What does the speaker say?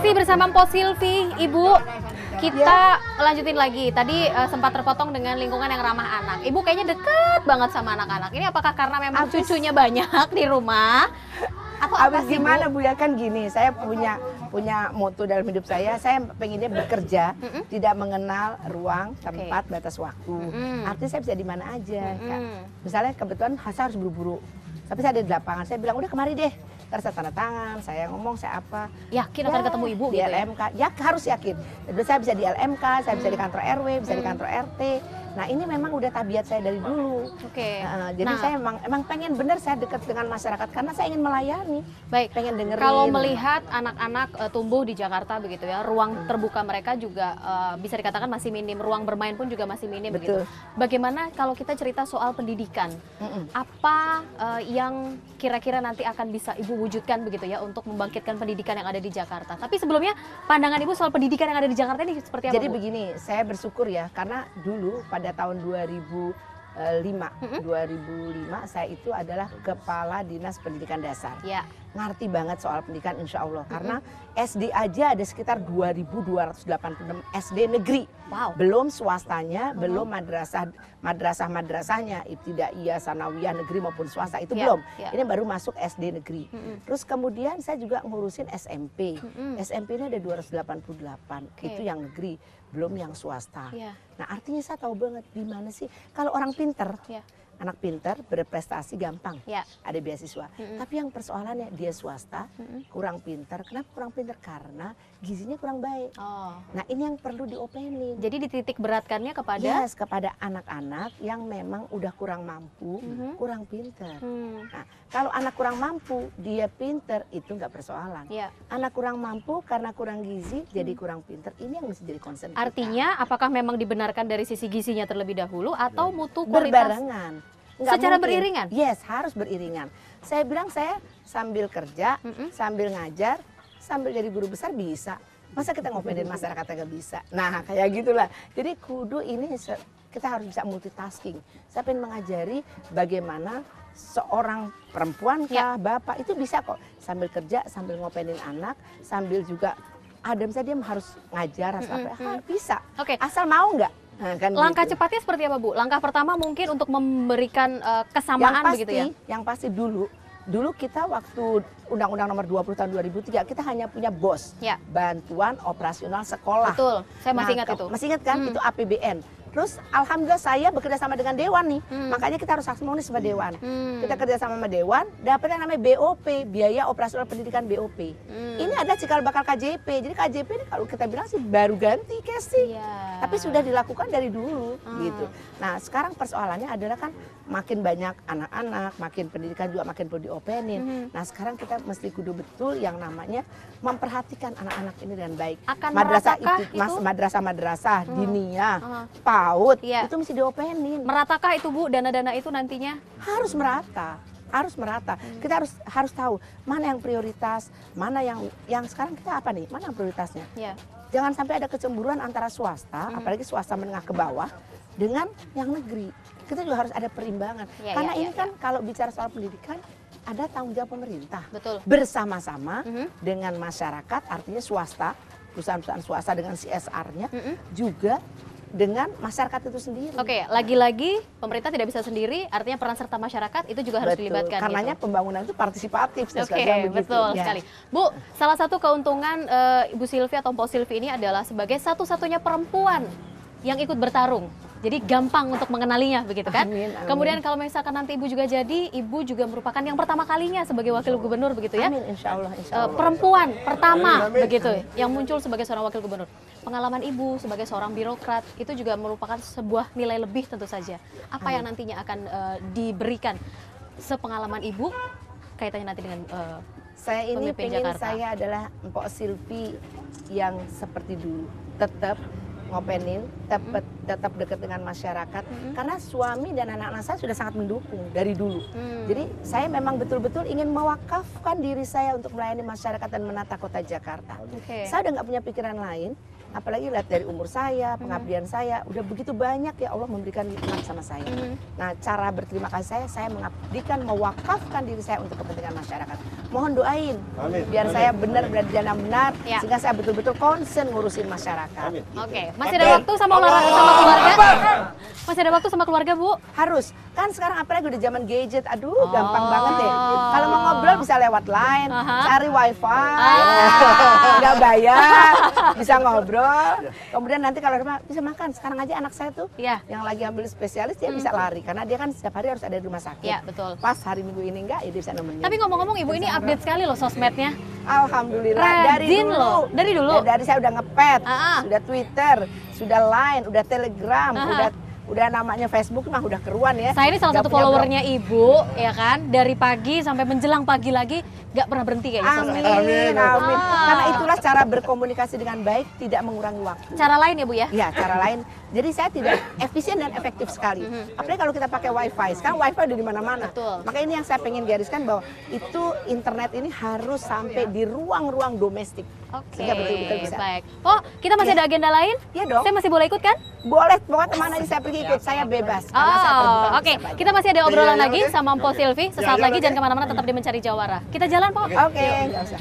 Masih bersama Mpok Silvi, Ibu. Kita lanjutin lagi. Tadi sempat terpotong dengan lingkungan yang ramah anak. Ibu kayaknya deket banget sama anak-anak. Ini apakah karena memang cucunya banyak di rumah? Atau apa sih, gimana Bu? Ya kan gini, saya punya moto dalam hidup saya pengennya bekerja, tidak mengenal ruang, tempat, batas waktu. Artinya saya bisa di mana aja. Misalnya kebetulan saya harus buru-buru, tapi saya ada di lapangan, saya bilang udah kemari deh. Terus saya tanda tangan, saya ngomong, saya apa. Yakin akan ketemu Ibu di gitu LMK, ya harus yakin. Jadi saya bisa di LMK, saya bisa di kantor RW, bisa di kantor RT. Nah ini memang udah tabiat saya dari dulu. Jadi saya emang pengen bener saya dekat dengan masyarakat karena saya ingin melayani. Baik. Pengen dengerin. Kalau melihat anak-anak tumbuh di Jakarta begitu ya, ruang terbuka mereka juga bisa dikatakan masih minim, ruang bermain pun juga masih minim. Betul. Begitu. Bagaimana kalau kita cerita soal pendidikan? Apa yang kira-kira nanti akan bisa Ibu wujudkan begitu ya untuk membangkitkan pendidikan yang ada di Jakarta? Tapi sebelumnya pandangan Ibu soal pendidikan yang ada di Jakarta ini seperti apa? Jadi begini, saya bersyukur ya karena dulu pada tahun 2005 saya itu adalah Kepala Dinas Pendidikan Dasar. Ya. Ngerti banget soal pendidikan insya Allah. Karena SD aja ada sekitar 2.286 SD negeri. Wow. Belum swastanya, belum madrasah-madrasahnya, ibtidaiyah, sanawiyah negeri maupun swasta itu belum. Ini baru masuk SD negeri. Terus kemudian saya juga ngurusin SMP. SMP ini ada 288, itu yang negeri, belum yang swasta. Nah artinya saya tahu banget di mana sih kalau orang pinter. Anak pintar berprestasi gampang, ada beasiswa. Tapi yang persoalannya dia swasta, kurang pintar. Kenapa kurang pintar? Karena gizinya kurang baik. Nah ini yang perlu diopenin. Jadi dititik beratkannya kepada? Kepada anak-anak yang memang udah kurang mampu, kurang pintar. Nah kalau anak kurang mampu, dia pintar, itu nggak persoalan. Anak kurang mampu karena kurang gizi, jadi kurang pintar. Ini yang mesti jadi concern kita. Artinya apakah memang dibenarkan dari sisi gizinya terlebih dahulu atau mutu kualitas? Berbarengan. Secara beriringan? Yes, harus beriringan. Saya bilang saya sambil kerja, sambil ngajar, sambil jadi guru besar bisa. Masa kita ngopenin masyarakat nggak bisa? Nah kayak gitulah. Jadi kudu ini kita harus bisa multitasking. Saya pengen mengajari bagaimana seorang perempuan kah, bapak itu bisa kok. Sambil kerja, sambil ngopenin anak, sambil juga ada misalnya dia harus ngajar, harus apa, bisa. Asal mau nggak? Nah, kan langkah gitu. cepatnya seperti apa Bu? Langkah pertama mungkin untuk memberikan kesamaan begitu ya? Yang pasti dulu kita waktu Undang-Undang Nomor 20 Tahun 2003 kita hanya punya BOS, Bantuan Operasional Sekolah. Betul, saya masih ingat itu. Masih ingat kan? Itu APBN. Terus alhamdulillah saya bekerja sama dengan Dewan nih, makanya kita harus harmonis sama Dewan. Kita kerja sama Dewan, dapat yang namanya BOP, Biaya Operasional Pendidikan BOP. Ini ada cikal bakal KJP, jadi KJP ini kalau kita bilang sih baru ganti casing, tapi sudah dilakukan dari dulu gitu. Nah sekarang persoalannya adalah kan makin banyak anak-anak, makin pendidikan juga makin perlu diopenin. Nah sekarang kita mesti kudu betul yang namanya memperhatikan anak-anak ini dengan baik. Madrasah-madrasah, diniyah, PAUD, itu mesti diopenin. Meratakah itu Bu, dana-dana itu nantinya? Harus merata. Harus merata. Kita harus tahu mana yang prioritas, mana yang sekarang kita apa nih, mana yang prioritasnya. Jangan sampai ada kecemburuan antara swasta, apalagi swasta menengah ke bawah, dengan yang negeri. Kita juga harus ada perimbangan. Karena ini kan kalau bicara soal pendidikan, ada tanggung jawab pemerintah. Betul. Bersama-sama dengan masyarakat, artinya swasta, perusahaan-perusahaan swasta dengan CSR-nya, juga dengan masyarakat itu sendiri. Lagi-lagi pemerintah tidak bisa sendiri, artinya peran serta masyarakat itu juga harus dilibatkan. Karenanya pembangunan itu partisipatif. Betul sekali. Bu, salah satu keuntungan Ibu Silvi atau Mpok Silvi ini adalah sebagai satu-satunya perempuan yang ikut bertarung. Jadi gampang untuk mengenalinya begitu kan. Amin. Kemudian kalau misalkan nanti Ibu juga jadi, Ibu juga merupakan yang pertama kalinya sebagai wakil gubernur begitu ya. Amin, insya Allah. Perempuan pertama begitu yang muncul sebagai seorang wakil gubernur. Pengalaman Ibu sebagai seorang birokrat itu juga merupakan sebuah nilai lebih tentu saja. Apa yang nantinya akan diberikan sepengalaman Ibu kaitannya nanti dengan saya ini pengen Jakarta. Saya adalah Mpok Silvi yang seperti dulu, tetap ngopenin, tetap dekat dengan masyarakat. Karena suami dan anak-anak saya sudah sangat mendukung dari dulu. Jadi saya memang betul-betul ingin mewakafkan diri saya untuk melayani masyarakat dan menata kota Jakarta. Saya udah nggak punya pikiran lain. apalagi lihat dari umur saya, pengabdian saya, udah begitu banyak ya Allah memberikan nikmat sama saya. Nah, cara berterima kasih saya mengabdikan, mewakafkan diri saya untuk kepentingan masyarakat. Mohon doain, biar saya benar-benar jalan benar, sehingga saya betul-betul concern ngurusin masyarakat. Oke, masih ada waktu sama olahraga sama keluarga? Masih ada waktu sama keluarga, Bu? Harus, kan sekarang apalagi udah zaman gadget, aduh gampang banget deh. Kalau mau ngobrol bisa lewat line, cari wifi, nggak bayar, bisa ngobrol. Kemudian nanti kalau rumah bisa makan. Sekarang aja anak saya tuh yang lagi ambil spesialis dia bisa lari karena dia kan setiap hari harus ada di rumah sakit. Iya, betul. Pas hari Minggu ini enggak, ya dia bisa nemenin. Tapi ngomong-ngomong Ibu ini update sekali loh sosmednya. Alhamdulillah dari Rajin dulu. loh. Dari dulu. Dari saya udah ngepet, sudah Twitter, sudah Line, udah Telegram, udah namanya Facebook mah udah keruan ya. Saya ini salah satu followernya Ibu, ya kan? Dari pagi sampai menjelang pagi lagi, nggak pernah berhenti kayaknya sosmed. Amin. Karena itulah cara berkomunikasi dengan baik, tidak mengurangi waktu. Cara lain ya Bu ya? Ya, cara lain. Jadi saya tidak efisien dan efektif sekali. Apalagi kalau kita pakai wifi. Sekarang wifi udah di mana-mana. Maka ini yang saya pengen gariskan bahwa itu internet ini harus sampai di ruang-ruang domestik. Sehingga betul-betul bisa. Baik. Oh, kita masih ada agenda lain? Iya dong. Saya masih boleh ikut kan? Boleh, pokoknya kemana aja saya pergi ikut. Saya bebas. Oke. Kita masih ada obrolan lagi sama Mpo Silvi. Sesaat lagi jangan kemana-mana, tetap di Mencari Jawara. Kita jalan, Po. Oke, nggak usah.